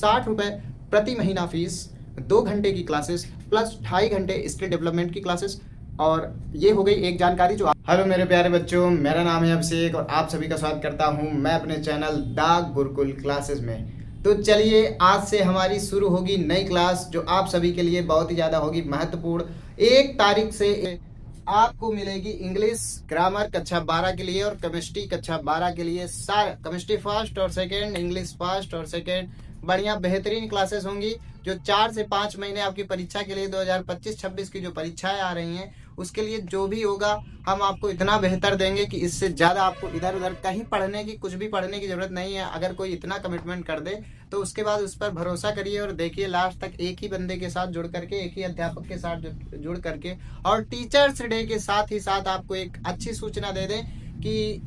60 रुपये प्रति महीना फीस, 2 घंटे की क्लासेस प्लस 2.5 घंटे स्किल डेवलपमेंट की क्लासेस। और ये हो गई एक जानकारी जो हेलो मेरे प्यारे बच्चों, मेरा नाम है अभिषेक और आप सभी का स्वागत करता हूँ मैं अपने चैनल द गुरुकुल क्लासेस में। तो चलिए आज से हमारी शुरू होगी नई क्लास जो आप सभी के लिए बहुत ही ज़्यादा होगी महत्वपूर्ण। 1 तारीख से आपको मिलेगी इंग्लिश ग्रामर कक्षा 12 के लिए और केमिस्ट्री कक्षा 12 के लिए। सारा केमिस्ट्री फर्स्ट और सेकेंड, इंग्लिश फर्स्ट और सेकेंड, बढ़िया बेहतरीन क्लासेस होंगी। जो 4 से 5 महीने आपकी परीक्षा के लिए 2025-26 की जो परीक्षाएं आ रही हैं उसके लिए जो भी होगा हम आपको इतना बेहतर देंगे कि इससे ज़्यादा आपको इधर उधर कहीं पढ़ने की कुछ भी पढ़ने की ज़रूरत नहीं है। अगर कोई इतना कमिटमेंट कर दे तो उसके बाद उस पर भरोसा करिए और देखिए लास्ट तक एक ही बंदे के साथ जुड़ करके, एक ही अध्यापक के साथ जुड़ करके और टीचर्स डे के साथ ही साथ आपको एक अच्छी सूचना दे दें कि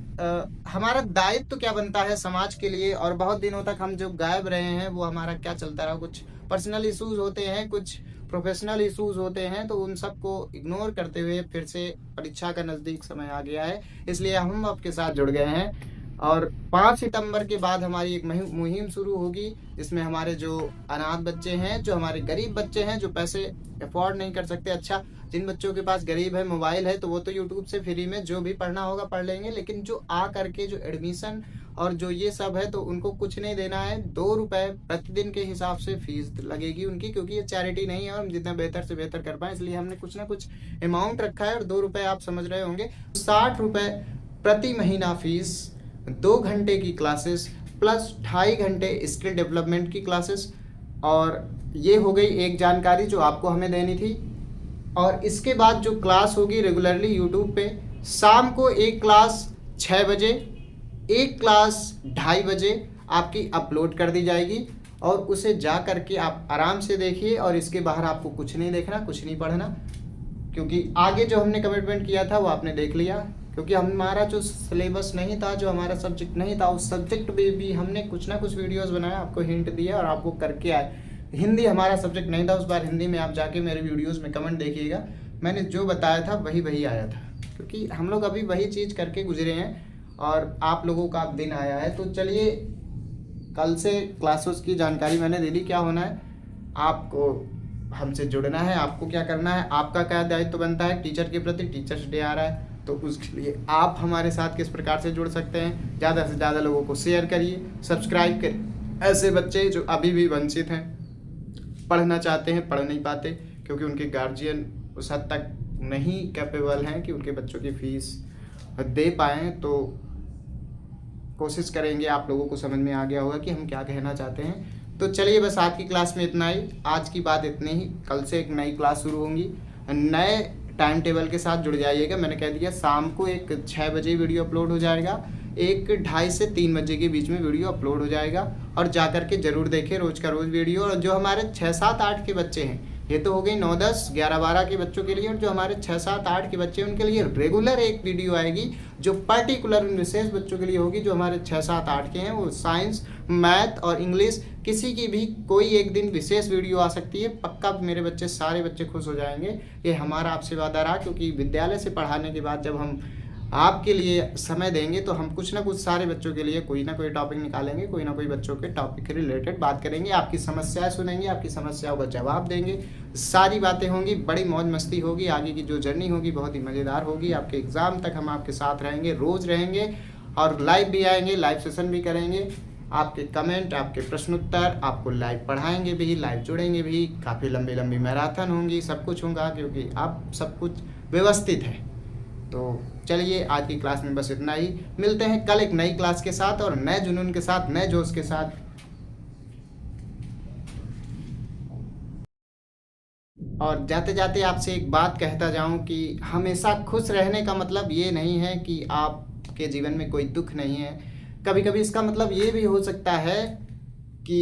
हमारा दायित्व तो क्या बनता है समाज के लिए। और बहुत दिनों तक हम जो गायब रहे हैं वो हमारा क्या चलता रहा, कुछ पर्सनल इश्यूज होते हैं, कुछ प्रोफेशनल इश्यूज होते हैं, तो उन सबको इग्नोर करते हुए फिर से परीक्षा का नज़दीक समय आ गया है, इसलिए हम आपके साथ जुड़ गए हैं। और 5 सितंबर के बाद हमारी एक मुहिम शुरू होगी जिसमें हमारे जो अनाथ बच्चे हैं, जो हमारे गरीब बच्चे हैं, जो पैसे अफोर्ड नहीं कर सकते, अच्छा जिन बच्चों के पास गरीब है, मोबाइल है, तो वो तो यूट्यूब से फ्री में जो भी पढ़ना होगा पढ़ लेंगे, लेकिन जो आ करके जो एडमिशन और जो ये सब है तो उनको कुछ नहीं देना है। 2 रुपए प्रतिदिन के हिसाब से फीस लगेगी उनकी, क्योंकि ये चैरिटी नहीं है और हम जितना बेहतर से बेहतर कर पाए इसलिए हमने कुछ ना कुछ अमाउंट रखा है। और 2 रुपए आप समझ रहे होंगे, 60 रुपये प्रति महीना फीस, 2 घंटे की क्लासेस प्लस 2.5 घंटे स्किल डेवलपमेंट की क्लासेस। और ये हो गई एक जानकारी जो आपको हमें देनी थी। और इसके बाद जो क्लास होगी रेगुलरली यूट्यूब पे, शाम को एक क्लास 6 बजे, एक क्लास 2:30 बजे आपकी अपलोड कर दी जाएगी और उसे जा करके आप आराम से देखिए। और इसके बाहर आपको कुछ नहीं देखना, कुछ नहीं पढ़ना, क्योंकि आगे जो हमने कमिटमेंट किया था वो आपने देख लिया। क्योंकि हमारा जो सिलेबस नहीं था, जो हमारा सब्जेक्ट नहीं था, उस सब्जेक्ट में भी हमने कुछ ना कुछ वीडियोस बनाया, आपको हिंट दिया और आप वो करके आए। हिंदी हमारा सब्जेक्ट नहीं था उस बार, हिंदी में आप जाके मेरे वीडियोस में कमेंट देखिएगा, मैंने जो बताया था वही आया था, क्योंकि हम लोग अभी वही चीज़ करके गुजरे हैं और आप लोगों का दिन आया है। तो चलिए कल से क्लासेस की जानकारी मैंने दे दी। क्या होना है, आपको हमसे जुड़ना है, आपको क्या करना है, आपका क्या दायित्व बनता है टीचर के प्रति। टीचर्स डे आ रहा है तो उसके लिए आप हमारे साथ किस प्रकार से जुड़ सकते हैं, ज़्यादा से ज़्यादा लोगों को शेयर करिए, सब्सक्राइब करिए। ऐसे बच्चे जो अभी भी वंचित हैं, पढ़ना चाहते हैं, पढ़ नहीं पाते क्योंकि उनके गार्जियन उस हद तक नहीं कैपेबल हैं कि उनके बच्चों की फीस दे पाएँ, तो कोशिश करेंगे। आप लोगों को समझ में आ गया होगा कि हम क्या कहना चाहते हैं। तो चलिए बस आज की क्लास में इतना ही, आज की बात इतनी ही। कल से एक नई क्लास शुरू होंगी, नए टाइम टेबल के साथ जुड़ जाइएगा। मैंने कह दिया शाम को एक 6 बजे वीडियो अपलोड हो जाएगा, एक 2:30 से 3 बजे के बीच में वीडियो अपलोड हो जाएगा और जा कर के ज़रूर देखें रोज़ का रोज़ वीडियो। और जो हमारे 6, 7, 8 के बच्चे हैं, ये तो हो गई 9, 10, 11, 12 के बच्चों के लिए, और जो हमारे 6, 7, 8 के बच्चे हैं उनके लिए रेगुलर एक वीडियो आएगी जो पर्टिकुलर उन विशेष बच्चों के लिए होगी। जो हमारे 6, 7, 8 के हैं वो साइंस, मैथ और इंग्लिश, किसी की भी कोई एक दिन विशेष वीडियो आ सकती है। पक्का मेरे बच्चे, सारे बच्चे खुश हो जाएंगे। ये हमारा आपसे वादा रहा, क्योंकि विद्यालय से पढ़ाने के बाद जब हम आपके लिए समय देंगे तो हम कुछ ना कुछ सारे बच्चों के लिए कोई ना कोई टॉपिक निकालेंगे, कोई ना कोई बच्चों के टॉपिक के रिलेटेड बात करेंगे, आपकी समस्याएं सुनेंगे, आपकी समस्याओं का जवाब देंगे, सारी बातें होंगी, बड़ी मौज मस्ती होगी। आगे की जो जर्नी होगी बहुत ही मज़ेदार होगी। आपके एग्ज़ाम तक हम आपके साथ रहेंगे, रोज़ रहेंगे और लाइव भी आएंगे, लाइव सेशन भी करेंगे। आपके कमेंट, आपके प्रश्नोत्तर, आपको लाइव पढ़ाएंगे भी, लाइव जुड़ेंगे भी, काफ़ी लंबी लंबी मैराथन होंगी, सब कुछ होगा क्योंकि आप सब कुछ व्यवस्थित है। तो चलिए आज की क्लास में बस इतना ही, मिलते हैं कल एक नई क्लास के साथ और नए जुनून के साथ, नए जोश के साथ। और जाते जाते आपसे एक बात कहता जाऊं कि हमेशा खुश रहने का मतलब ये नहीं है कि आपके जीवन में कोई दुख नहीं है। कभी कभी इसका मतलब ये भी हो सकता है कि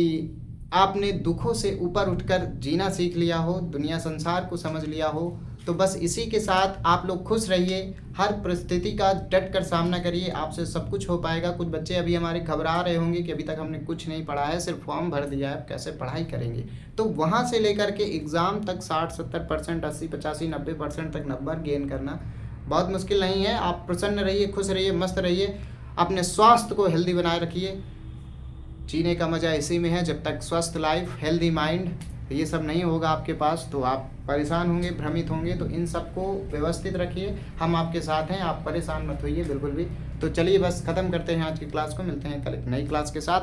आपने दुखों से ऊपर उठकर जीना सीख लिया हो, दुनिया संसार को समझ लिया हो। तो बस इसी के साथ आप लोग खुश रहिए, हर परिस्थिति का डट कर सामना करिए, आपसे सब कुछ हो पाएगा। कुछ बच्चे अभी हमारे घबरा रहे होंगे कि अभी तक हमने कुछ नहीं पढ़ा है, सिर्फ फॉर्म भर दिया है, कैसे पढ़ाई करेंगे। तो वहाँ से लेकर के एग्ज़ाम तक 60-70%, 80-85, 90% तक नंबर गेन करना बहुत मुश्किल नहीं है। आप प्रसन्न रहिए, खुश रहिए, मस्त रहिए, अपने स्वास्थ्य को हेल्दी बनाए रखिए। जीने का मज़ा इसी में है। जब तक स्वस्थ लाइफ, हेल्दी माइंड, ये सब नहीं होगा आपके पास तो आप परेशान होंगे, भ्रमित होंगे। तो इन सबको व्यवस्थित रखिए, हम आपके साथ हैं, आप परेशान मत होइए बिल्कुल भी। तो चलिए बस ख़त्म करते हैं आज की क्लास को, मिलते हैं कल एक नई क्लास के साथ।